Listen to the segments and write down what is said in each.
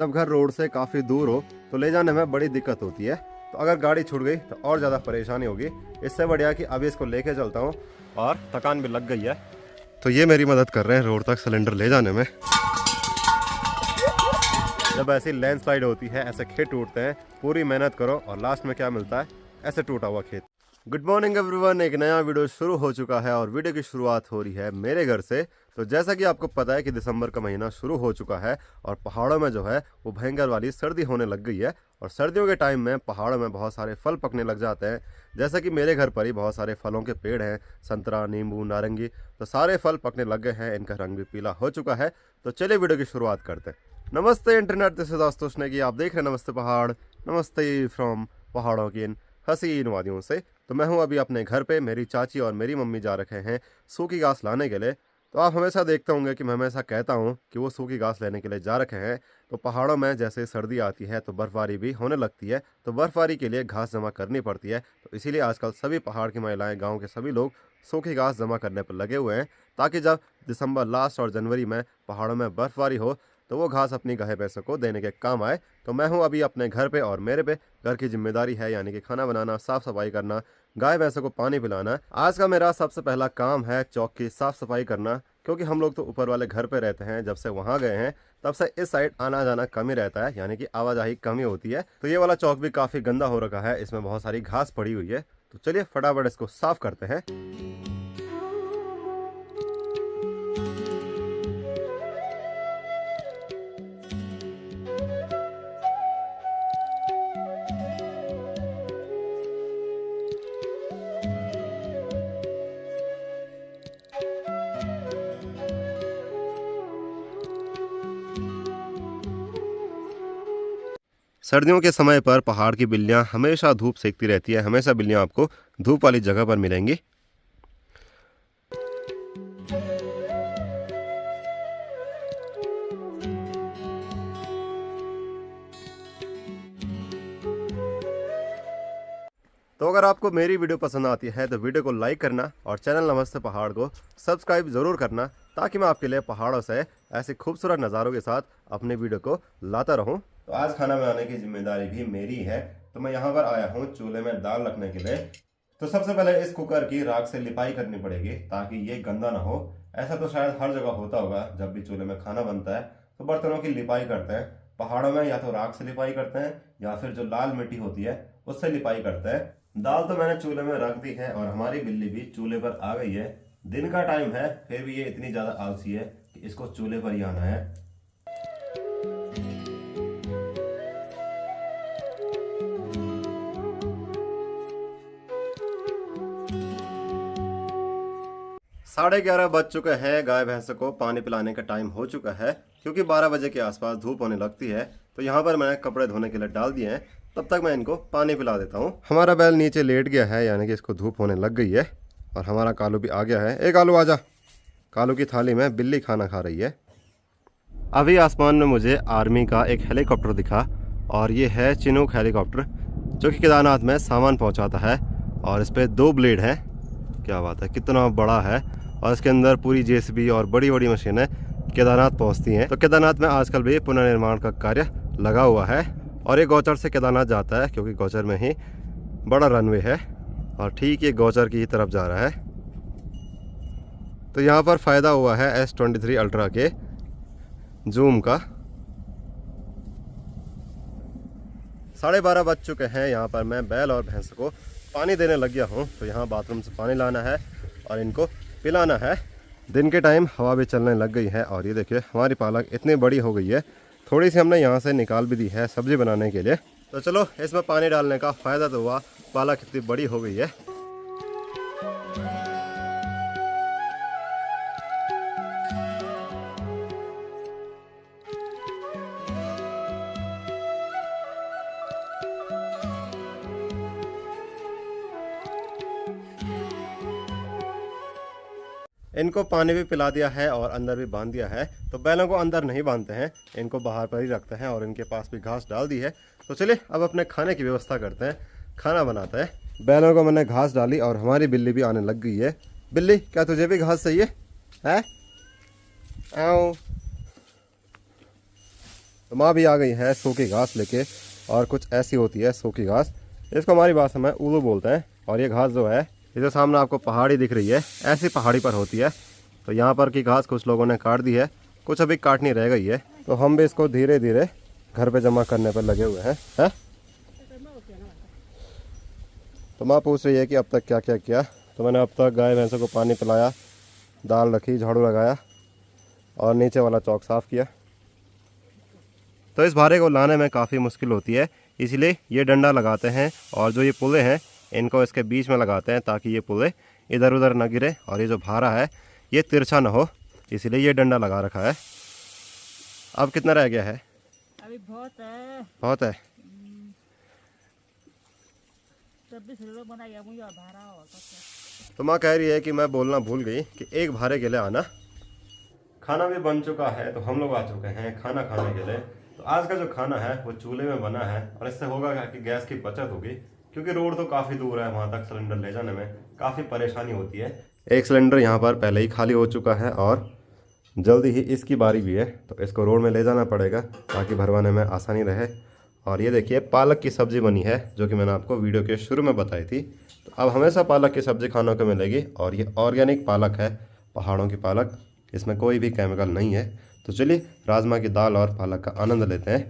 जब घर रोड से काफ़ी दूर हो तो ले जाने में बड़ी दिक्कत होती है। तो अगर गाड़ी छूट गई तो और ज़्यादा परेशानी होगी। इससे बढ़िया कि अभी इसको लेके चलता हूँ और थकान भी लग गई है तो ये मेरी मदद कर रहे हैं रोड तक सिलेंडर ले जाने में। जब ऐसी लैंडस्लाइड होती है, ऐसे खेत टूटते हैं, पूरी मेहनत करो और लास्ट में क्या मिलता है? ऐसे टूटा हुआ खेत। गुड मॉर्निंग एवरीवन, एक नया वीडियो शुरू हो चुका है और वीडियो की शुरुआत हो रही है मेरे घर से। तो जैसा कि आपको पता है कि दिसंबर का महीना शुरू हो चुका है और पहाड़ों में जो है वो भयंकर वाली सर्दी होने लग गई है। और सर्दियों के टाइम में पहाड़ों में बहुत सारे फल पकने लग जाते हैं। जैसा कि मेरे घर पर ही बहुत सारे फलों के पेड़ हैं, संतरा, नींबू, नारंगी। तो सारे फल पकने लग गए हैं, इनका रंग भी पीला हो चुका है। तो चलिए वीडियो की शुरुआत करते हैं। नमस्ते internet, this is Ashutosh Negi, आप देख रहे हैं नमस्ते पहाड़। नमस्ते फ्रॉम पहाड़ों की इन हसीन वादियों से। तो मैं हूं अभी अपने घर पे। मेरी चाची और मेरी मम्मी जा रखे हैं सूखी घास लाने के लिए। तो आप हमेशा देखते होंगे कि मैं हमेशा कहता हूं कि वो सूखी घास लेने के लिए जा रखे हैं। तो पहाड़ों में जैसे सर्दी आती है तो बर्फबारी भी होने लगती है, तो बर्फबारी के लिए घास जमा करनी पड़ती है। तो इसीलिए आजकल सभी पहाड़ की महिलाएं, गाँव के सभी लोग सूखी घास जमा करने पर लगे हुए हैं, ताकि जब दिसंबर लास्ट और जनवरी में पहाड़ों में बर्फबारी हो तो वो घास अपनी गाय भैंसों को देने के काम आए। तो मैं हूं अभी अपने घर पे और मेरे पे घर की जिम्मेदारी है, यानी कि खाना बनाना, साफ सफाई करना, गाय भैंसों को पानी पिलाना। आज का मेरा सबसे पहला काम है चौक की साफ सफाई करना, क्योंकि हम लोग तो ऊपर वाले घर पे रहते हैं। जब से वहाँ गए हैं तब से इस साइड आना जाना कम ही रहता है, यानी कि आवाजाही कम ही होती है। तो ये वाला चौक भी काफ़ी गंदा हो रखा है, इसमें बहुत सारी घास पड़ी हुई है। तो चलिए फटाफट इसको साफ करते हैं। सर्दियों के समय पर पहाड़ की बिल्लियां हमेशा धूप सेकती रहती है। हमेशा बिल्लियां आपको धूप वाली जगह पर मिलेंगी। तो अगर आपको मेरी वीडियो पसंद आती है तो वीडियो को लाइक करना और चैनल नमस्ते पहाड़ को सब्सक्राइब ज़रूर करना, ताकि मैं आपके लिए पहाड़ों से ऐसे खूबसूरत नज़ारों के साथ अपने वीडियो को लाता रहूं। तो आज खाना बनाने की जिम्मेदारी भी मेरी है। तो मैं यहाँ पर आया हूँ चूल्हे में दाल रखने के लिए। तो सबसे पहले इस कुकर की राख से लिपाई करनी पड़ेगी, ताकि ये गंदा ना हो। ऐसा तो शायद हर जगह होता होगा, जब भी चूल्हे में खाना बनता है तो बर्तनों की लिपाई करते हैं। पहाड़ों में या तो राख से लिपाई करते हैं या फिर जो लाल मिट्टी होती है उससे लिपाई करते हैं। दाल तो मैंने चूल्हे में रख दी है और हमारी बिल्ली भी चूल्हे पर आ गई है। दिन का टाइम है, फिर भी ये इतनी ज्यादा आलसी है कि इसको चूल्हे पर ही आना है। साढ़े 11 बज चुके हैं। गाय भैंसों को पानी पिलाने का टाइम हो चुका है, क्योंकि 12 बजे के आसपास धूप होने लगती है। तो यहाँ पर मैंने कपड़े धोने के लिए डाल दिए हैं, तब तक मैं इनको पानी पिला देता हूँ। हमारा बैल नीचे लेट गया है, यानी कि इसको धूप होने लग गई है। और हमारा कालू भी आ गया है। ए कालू आजा। कालू की थाली में बिल्ली खाना खा रही है। अभी आसमान में मुझे आर्मी का एक हेलीकॉप्टर दिखा, और ये है चिनूक हेलीकॉप्टर, जो कि केदारनाथ में सामान पहुँचाता है। और इस पर 2 ब्लेड हैं। क्या बात है, कितना बड़ा है। और इसके अंदर पूरी जेसीबी और बड़ी बड़ी मशीनें केदारनाथ पहुंचती हैं। तो केदारनाथ में आजकल भी पुनर्निर्माण का कार्य लगा हुआ है। और ये गौचर से केदारनाथ जाता है, क्योंकि गौचर में ही बड़ा रनवे है और ठीक ये गौचर की तरफ जा रहा है। तो यहाँ पर फ़ायदा हुआ है S23 अल्ट्रा के जूम का। 12:30 बज चुके हैं। यहाँ पर मैं बैल और भैंस को पानी देने लग गया हूँ। तो यहाँ बाथरूम से पानी लाना है और इनको पिलाना है। दिन के टाइम हवा भी चलने लग गई है। और ये देखिए हमारी पालक इतनी बड़ी हो गई है, थोड़ी सी हमने यहाँ से निकाल भी दी है सब्जी बनाने के लिए। तो चलो, इसमें पानी डालने का फ़ायदा तो हुआ, पालक इतनी बड़ी हो गई है। इनको पानी भी पिला दिया है और अंदर भी बांध दिया है। तो बैलों को अंदर नहीं बांधते हैं, इनको बाहर पर ही रखते हैं और इनके पास भी घास डाल दी है। तो चलिए अब अपने खाने की व्यवस्था करते हैं, खाना बनाते हैं। बैलों को मैंने घास डाली और हमारी बिल्ली भी आने लग गई है। बिल्ली, क्या तुझे भी घास चाहिए है? आओ। तो माँ भी आ गई है सूखी घास लेके, और कुछ ऐसी होती है सूखी घास, इसको हमारी भाषा में उलू बोलते हैं। और ये घास जो है, ये जो सामने आपको पहाड़ी दिख रही है, ऐसी पहाड़ी पर होती है। तो यहाँ पर की घास कुछ लोगों ने काट दी है, कुछ अभी काटनी रह गई है। तो हम भी इसको धीरे धीरे घर पे जमा करने पर लगे हुए हैं। तो माँ पूछ रही है कि अब तक क्या क्या किया। तो मैंने अब तक गाय भैंसों को पानी पिलाया, दाल रखी, झाड़ू लगाया और नीचे वाला चौक साफ़ किया। तो इस भारे को लाने में काफ़ी मुश्किल होती है, इसलिए ये डंडा लगाते हैं और जो ये पुले हैं इनको इसके बीच में लगाते हैं ताकि ये पुले इधर उधर न गिरे और ये जो भारा है ये तिरछा ना हो, इसलिए ये डंडा लगा रखा है। अब कितना रह गया है? अभी बहुत है। बहुत है। 26 किलो बना गया मुझे भारा हो सकता। तो माँ कह रही है कि मैं बोलना भूल गई कि एक भारे के लिए आना। खाना भी बन चुका है, तो हम लोग आ चुके हैं खाना खाने के लिए। तो आज का जो खाना है वो चूल्हे में बना है, और इससे होगा क्या कि गैस की बचत होगी, क्योंकि रोड तो काफ़ी दूर है, वहाँ तक सिलेंडर ले जाने में काफ़ी परेशानी होती है। एक सिलेंडर यहाँ पर पहले ही खाली हो चुका है और जल्दी ही इसकी बारी भी है, तो इसको रोड में ले जाना पड़ेगा ताकि भरवाने में आसानी रहे। और ये देखिए पालक की सब्ज़ी बनी है, जो कि मैंने आपको वीडियो के शुरू में बताई थी। तो अब हमेशा पालक की सब्ज़ी खाने को मिलेगी, और ये ऑर्गेनिक पालक है, पहाड़ों की पालक, इसमें कोई भी केमिकल नहीं है। तो चलिए राजमा की दाल और पालक का आनंद लेते हैं।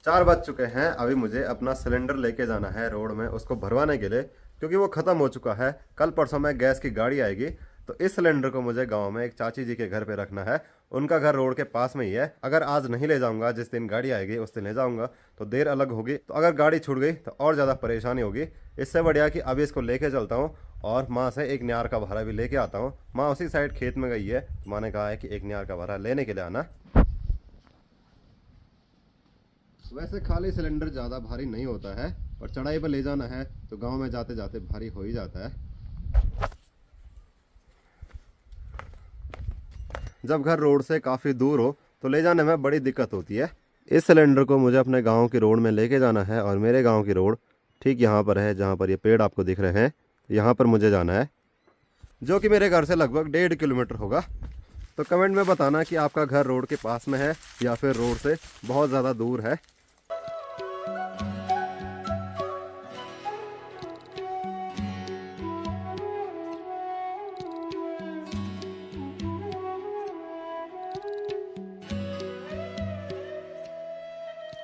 4 बज चुके हैं, अभी मुझे अपना सिलेंडर लेके जाना है रोड में उसको भरवाने के लिए, क्योंकि वो ख़त्म हो चुका है। कल परसों में गैस की गाड़ी आएगी, तो इस सिलेंडर को मुझे गांव में एक चाची जी के घर पे रखना है। उनका घर रोड के पास में ही है। अगर आज नहीं ले जाऊंगा, जिस दिन गाड़ी आएगी उस दिन ले जाऊंगा, तो देर अलग होगी। तो अगर गाड़ी छूट गई तो और ज़्यादा परेशानी होगी। इससे बढ़िया कि अभी इसको लेके चलता हूँ और माँ से एक न्यार का भाड़ा भी लेके आता हूँ। माँ उसी साइड खेत में गई है, तो माँ ने कहा है कि एक न्यार का भाड़ा लेने के लिए आना। वैसे खाली सिलेंडर ज़्यादा भारी नहीं होता है, और चढ़ाई पर ले जाना है तो गांव में जाते जाते भारी हो ही जाता है। जब घर रोड से काफ़ी दूर हो तो ले जाने में बड़ी दिक्कत होती है। इस सिलेंडर को मुझे अपने गांव की रोड में लेके जाना है, और मेरे गांव की रोड ठीक यहाँ पर है, जहाँ पर ये पेड़ आपको दिख रहे हैं। यहाँ पर मुझे जाना है, जो कि मेरे घर से लगभग 1.5 किलोमीटर होगा। तो कमेंट में बताना कि आपका घर रोड के पास में है या फिर रोड से बहुत ज़्यादा दूर है।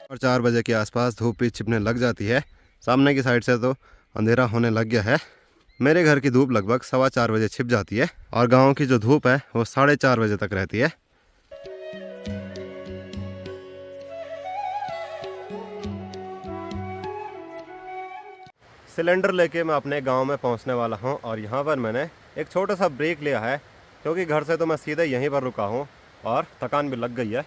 और 4 बजे के आसपास धूप भी छिपने लग जाती है। सामने की साइड से तो अंधेरा होने लग गया है। मेरे घर की धूप लगभग 4:15 बजे छिप जाती है, और गांव की जो धूप है वो 4:30 बजे तक रहती है। सिलेंडर लेके मैं अपने गांव में पहुंचने वाला हूं, और यहां पर मैंने एक छोटा सा ब्रेक लिया है, क्योंकि घर से तो मैं सीधे यहीं पर रुका हूं और थकान भी लग गई है।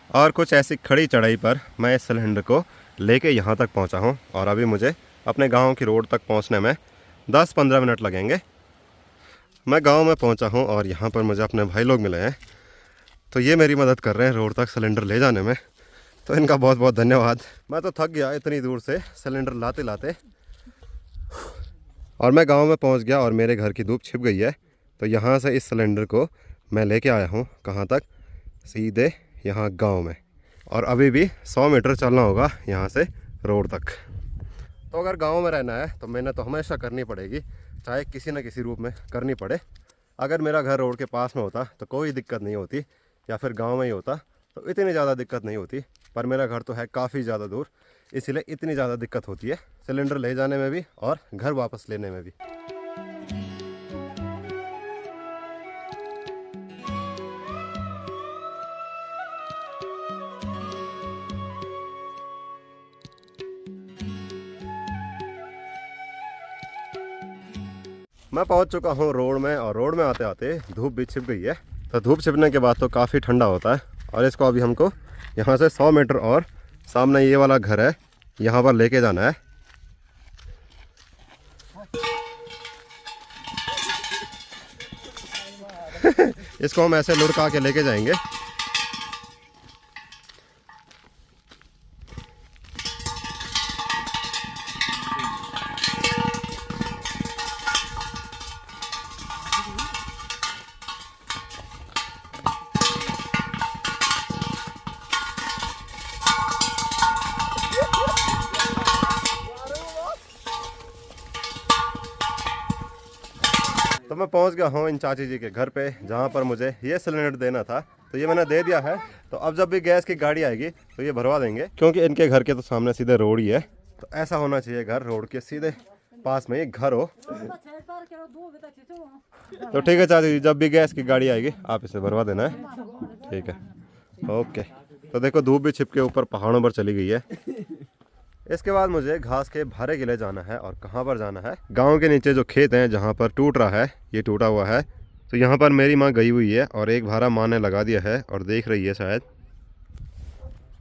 और कुछ ऐसी खड़ी चढ़ाई पर मैं इस सिलेंडर को लेके यहाँ तक पहुँचा हूँ, और अभी मुझे अपने गांव की रोड तक पहुँचने में 10-15 मिनट लगेंगे। मैं गांव में पहुँचा हूँ और यहाँ पर मुझे अपने भाई लोग मिले हैं, तो ये मेरी मदद कर रहे हैं रोड तक सिलेंडर ले जाने में। तो इनका बहुत बहुत धन्यवाद। मैं तो थक गया इतनी दूर से सिलेंडर लाते लाते, और मैं गाँव में पहुँच गया और मेरे घर की धूप छिप गई है। तो यहाँ से इस सिलेंडर को मैं लेके आया हूँ कहाँ तक, सीधे यहाँ गांव में, और अभी भी 100 मीटर चलना होगा यहाँ से रोड तक। तो अगर गांव में रहना है तो मेहनत तो हमेशा करनी पड़ेगी, चाहे किसी न किसी रूप में करनी पड़े। अगर मेरा घर रोड के पास में होता तो कोई दिक्कत नहीं होती, या फिर गांव में ही होता तो इतनी ज़्यादा दिक्कत नहीं होती। पर मेरा घर तो है काफ़ी ज़्यादा दूर, इसीलिए इतनी ज़्यादा दिक्कत होती है सिलेंडर ले जाने में भी और घर वापस लेने में भी। मैं पहुंच चुका हूं रोड में, और रोड में आते आते धूप भी छिप गई है। तो धूप छिपने के बाद तो काफ़ी ठंडा होता है, और इसको अभी हमको यहां से 100 मीटर और सामने ये वाला घर है, यहां पर लेके जाना है। इसको हम ऐसे लुढ़का के लेके जाएंगे। तो मैं पहुंच गया हूं इन चाची जी के घर पे, जहां पर मुझे ये सिलेंडर देना था। तो ये मैंने दे दिया है। तो अब जब भी गैस की गाड़ी आएगी तो ये भरवा देंगे, क्योंकि इनके घर के तो सामने सीधे रोड ही है। तो ऐसा होना चाहिए, घर रोड के सीधे पास में ही घर हो। तो ठीक है चाची जी, जब भी गैस की गाड़ी आएगी आप इसे भरवा देना है, ठीक है? ओके। तो देखो धूप भी छिप के ऊपर पहाड़ों पर चली गई है। इसके बाद मुझे घास के भारे के लिए जाना है। और कहाँ पर जाना है? गांव के नीचे जो खेत हैं जहाँ पर टूट रहा है, ये टूटा हुआ है, तो यहाँ पर मेरी माँ गई हुई है और एक भारा माँ ने लगा दिया है और देख रही है शायद।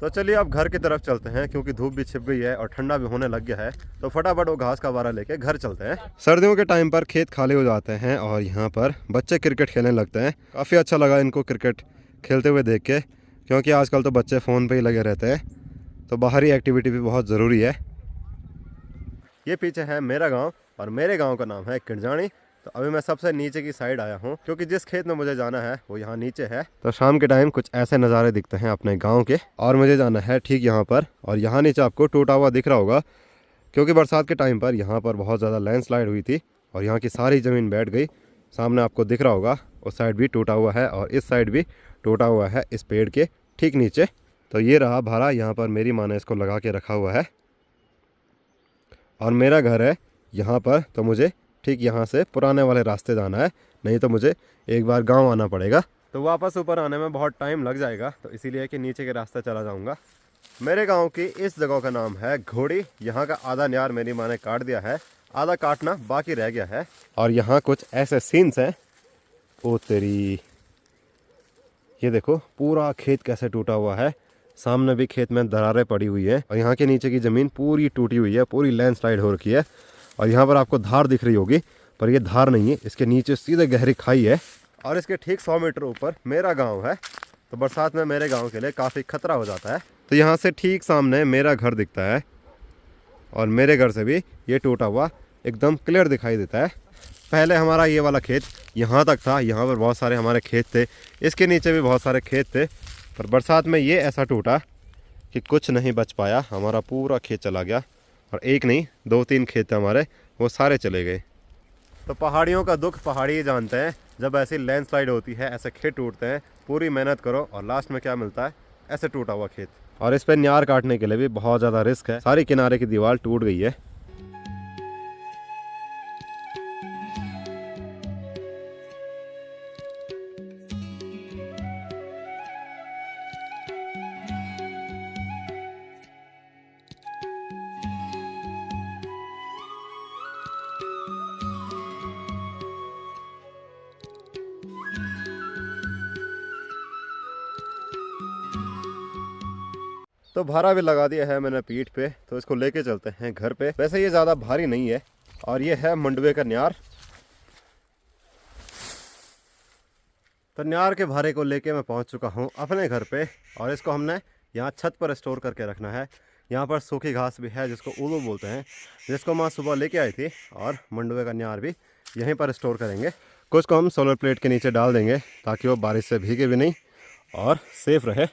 तो चलिए अब घर की तरफ चलते हैं, क्योंकि धूप भी छिप गई है और ठंडा भी होने लग गया है। तो फटाफट वो घास का भारा लेके घर चलते हैं। सर्दियों के टाइम पर खेत खाली हो जाते हैं और यहाँ पर बच्चे क्रिकेट खेलने लगते हैं। काफ़ी अच्छा लगा इनको क्रिकेट खेलते हुए देख के, क्योंकि आजकल तो बच्चे फ़ोन पे ही लगे रहते हैं, तो बाहरी एक्टिविटी भी बहुत ज़रूरी है। ये पीछे है मेरा गांव और मेरे गांव का नाम है किरजानी। तो अभी मैं सबसे नीचे की साइड आया हूँ, क्योंकि जिस खेत में मुझे जाना है वो यहाँ नीचे है। तो शाम के टाइम कुछ ऐसे नज़ारे दिखते हैं अपने गाँव के, और मुझे जाना है ठीक यहाँ पर। और यहाँ नीचे आपको टूटा हुआ दिख रहा होगा, क्योंकि बरसात के टाइम पर यहाँ पर बहुत ज़्यादा लैंडस्लाइड हुई थी और यहाँ की सारी ज़मीन बैठ गई। सामने आपको दिख रहा होगा उस साइड भी टूटा हुआ है और इस साइड भी टूटा हुआ है, इस पेड़ के ठीक नीचे। तो ये रहा भारा, यहाँ पर मेरी माँ ने इसको लगा के रखा हुआ है। और मेरा घर है यहाँ पर, तो मुझे ठीक यहाँ से पुराने वाले रास्ते जाना है, नहीं तो मुझे एक बार गांव आना पड़ेगा। तो वापस ऊपर आने में बहुत टाइम लग जाएगा, तो इसीलिए कि नीचे के रास्ते चला जाऊँगा। मेरे गांव की इस जगह का नाम है घोड़ी। यहाँ का आधा न्यार मेरी माँ ने काट दिया है, आधा काटना बाकी रह गया है। और यहाँ कुछ ऐसे सीन्स हैं, ओ तेरी, ये देखो पूरा खेत कैसे टूटा हुआ है। सामने भी खेत में दरारें पड़ी हुई है और यहाँ के नीचे की ज़मीन पूरी टूटी हुई है, पूरी लैंडस्लाइड हो रखी है। और यहाँ पर आपको धार दिख रही होगी, पर ये धार नहीं है, इसके नीचे सीधे गहरी खाई है। और इसके ठीक 100 मीटर ऊपर मेरा गांव है। तो बरसात में मेरे गांव के लिए काफ़ी खतरा हो जाता है। तो यहाँ से ठीक सामने मेरा घर दिखता है और मेरे घर से भी ये टूटा हुआ एकदम क्लियर दिखाई देता है। पहले हमारा ये वाला खेत यहाँ तक था, यहाँ पर बहुत सारे हमारे खेत थे, इसके नीचे भी बहुत सारे खेत थे। पर बरसात में ये ऐसा टूटा कि कुछ नहीं बच पाया, हमारा पूरा खेत चला गया। और एक नहीं 2-3 खेत थे हमारे, वो सारे चले गए। तो पहाड़ियों का दुख पहाड़ी ही जानते हैं। जब ऐसी लैंडस्लाइड होती है, ऐसे खेत टूटते हैं, पूरी मेहनत करो और लास्ट में क्या मिलता है? ऐसे टूटा हुआ खेत। और इस पर न्यार काटने के लिए भी बहुत ज़्यादा रिस्क है, सारी किनारे की दीवार टूट गई है। तो भारा भी लगा दिया है मैंने पीठ पे, तो इसको लेके चलते हैं घर पे। वैसे ये ज़्यादा भारी नहीं है। और ये है मंडवे का न्यार। तो न्यार के भारे को लेके मैं पहुंच चुका हूं अपने घर पे, और इसको हमने यहाँ छत पर स्टोर करके रखना है। यहाँ पर सूखी घास भी है जिसको उलू बोलते हैं, जिसको माँ सुबह लेके आई थी। और मंडवे का न्यार भी यहीं पर स्टोर करेंगे। कुछ को हम सोलर प्लेट के नीचे डाल देंगे ताकि वो बारिश से भीगे भी नहीं और सेफ रहे।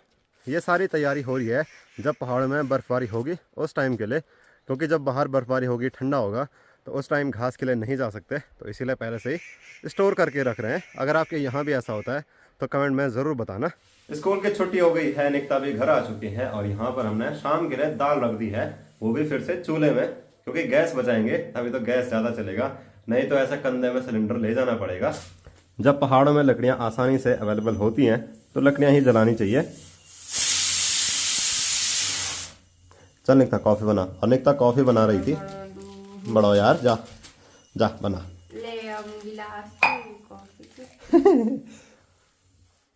ये सारी तैयारी हो रही है जब पहाड़ों में बर्फ़बारी होगी उस टाइम के लिए, क्योंकि जब बाहर बर्फ़बारी होगी, ठंडा होगा, तो उस टाइम घास के लिए नहीं जा सकते। तो इसीलिए पहले से ही स्टोर करके रख रहे हैं। अगर आपके यहाँ भी ऐसा होता है तो कमेंट में ज़रूर बताना। स्कूल की छुट्टी हो गई है, निकिता भी घर आ चुकी है और यहाँ पर हमने शाम के लिए दाल रख दी है, वो भी फिर से चूल्हे में, क्योंकि गैस बचाएंगे तभी तो गैस ज़्यादा चलेगा, नहीं तो ऐसा कंधे में सिलेंडर ले जाना पड़ेगा। जब पहाड़ों में लकड़ियाँ आसानी से अवेलेबल होती हैं तो लकड़ियाँ ही जलानी चाहिए। चल निकिता कॉफ़ी बना। और निकिता कॉफ़ी बना रही थी, बड़ो यार, जा जा बना ले गिलास कॉफ़ी।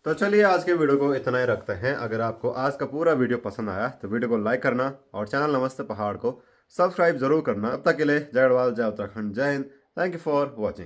तो चलिए आज के वीडियो को इतना ही रखते हैं। अगर आपको आज का पूरा वीडियो पसंद आया तो वीडियो को लाइक करना और चैनल नमस्ते पहाड़ को सब्सक्राइब जरूर करना। अब तक के लिए जय गढ़वाल, जय उत्तराखंड, जय Hind. Thank you for watching.